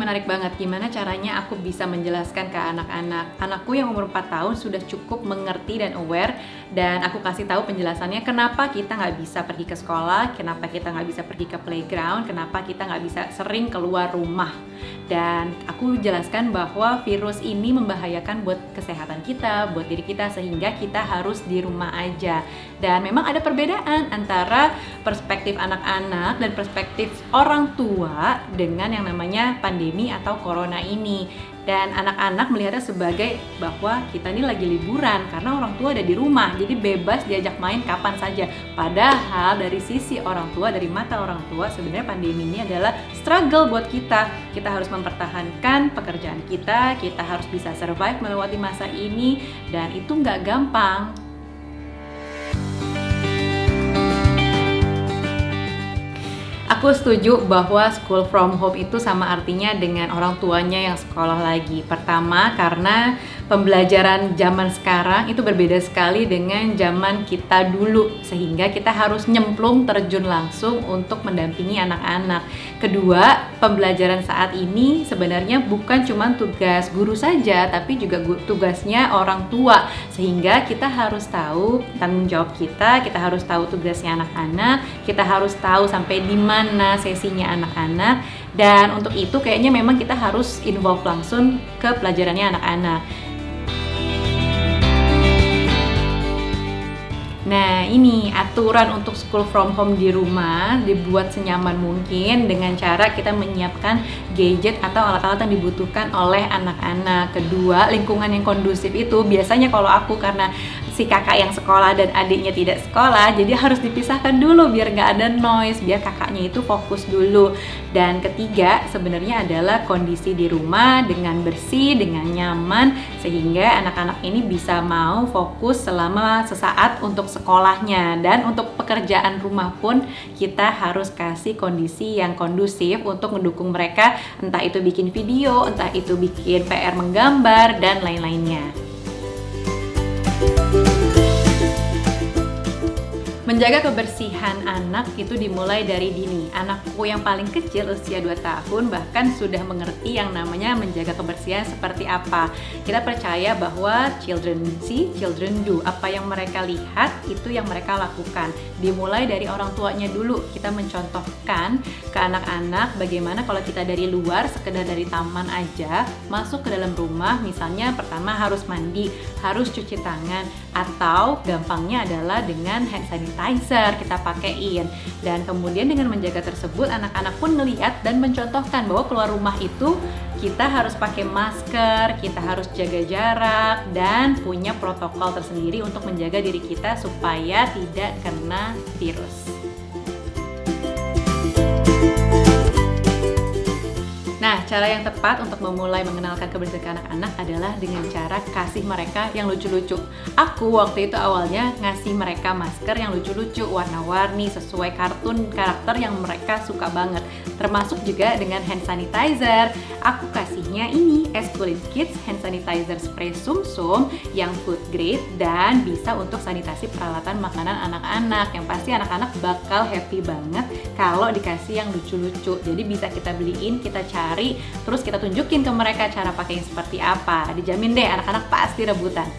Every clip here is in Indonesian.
menarik banget gimana caranya aku bisa menjelaskan ke anak-anak. Anakku yang umur 4 tahun sudah cukup mengerti dan aware, dan aku kasih tahu penjelasannya kenapa kita nggak bisa pergi ke sekolah, kenapa kita nggak bisa pergi ke playground, kenapa kita nggak bisa sering keluar rumah. Dan aku jelaskan bahwa virus ini membahayakan buat kesehatan kita, buat diri kita, sehingga kita harus di rumah aja. Dan memang ada perbedaan antara perspektif anak-anak dan perspektif orang tua dengan yang namanya pandemi atau corona ini. Dan anak-anak melihatnya sebagai bahwa kita ini lagi liburan karena orang tua ada di rumah, jadi bebas diajak main kapan saja. Padahal dari sisi orang tua, dari mata orang tua, sebenarnya pandemi ini adalah struggle buat kita. Kita harus mempertahankan pekerjaan kita harus bisa survive melewati masa ini, dan itu nggak gampang. Aku setuju bahwa school from home itu sama artinya dengan orang tuanya yang sekolah lagi. Pertama, karena pembelajaran zaman sekarang itu berbeda sekali dengan zaman kita dulu, sehingga kita harus nyemplung terjun langsung untuk mendampingi anak-anak. Kedua, pembelajaran saat ini sebenarnya bukan cuma tugas guru saja, tapi juga tugasnya orang tua, sehingga kita harus tahu tanggung jawab kita harus tahu tugasnya anak-anak, kita harus tahu sampai di mana sesinya anak-anak, dan untuk itu kayaknya memang kita harus involve langsung ke pelajarannya anak-anak. Nah, ini aturan untuk school from home di rumah dibuat senyaman mungkin dengan cara kita menyiapkan gadget atau alat-alat yang dibutuhkan oleh anak-anak. Kedua, lingkungan yang kondusif itu biasanya kalau aku karena si kakak yang sekolah dan adiknya tidak sekolah, jadi harus dipisahkan dulu biar nggak ada noise, biar kakaknya itu fokus dulu. Dan ketiga, sebenarnya adalah kondisi di rumah dengan bersih, dengan nyaman, sehingga anak-anak ini bisa mau fokus selama sesaat untuk sekolahnya. Dan untuk pekerjaan rumah pun kita harus kasih kondisi yang kondusif untuk mendukung mereka, entah itu bikin video, entah itu bikin PR menggambar, dan lain-lainnya. Menjaga kebersihan anak itu dimulai dari dini. Anakku yang paling kecil usia 2 tahun bahkan sudah mengerti yang namanya menjaga kebersihan seperti apa. Kita percaya bahwa children see, children do. Apa yang mereka lihat itu yang mereka lakukan. Dimulai dari orang tuanya dulu. Kita mencontohkan ke anak-anak bagaimana kalau kita dari luar sekedar dari taman aja masuk ke dalam rumah, misalnya pertama harus mandi, harus cuci tangan, atau gampangnya adalah dengan hand sanitizer kita pakein. Dan kemudian dengan menjaga tersebut anak-anak pun ngelihat dan mencontohkan bahwa keluar rumah itu kita harus pakai masker, kita harus jaga jarak, dan punya protokol tersendiri untuk menjaga diri kita supaya tidak kena virus. Nah, cara yang tepat untuk memulai mengenalkan kebersihan anak-anak adalah dengan cara kasih mereka yang lucu-lucu. Aku waktu itu awalnya ngasih mereka masker yang lucu-lucu, warna-warni, sesuai kartun karakter yang mereka suka banget. Termasuk juga dengan hand sanitizer. Aku kasihnya ini, Esculin Kids Hand Sanitizer Spray Sum-Sum yang food grade dan bisa untuk sanitasi peralatan makanan anak-anak. Yang pasti anak-anak bakal happy banget kalau dikasih yang lucu-lucu. Jadi bisa kita beliin, kita cari, terus kita tunjukin ke mereka cara pakai yang seperti apa. Dijamin deh anak-anak pasti rebutan.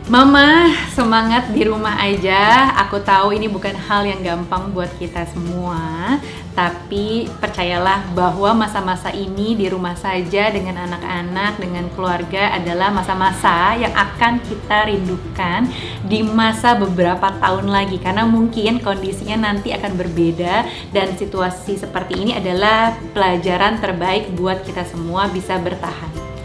Mama, semangat di rumah aja. Aku tahu ini bukan hal yang gampang buat kita semua, tapi percayalah bahwa masa-masa ini di rumah saja dengan anak-anak, dengan keluarga adalah masa-masa yang akan kita rindukan di masa beberapa tahun lagi, karena mungkin kondisinya nanti akan berbeda, dan situasi seperti ini adalah pelajaran terbaik buat kita semua bisa bertahan.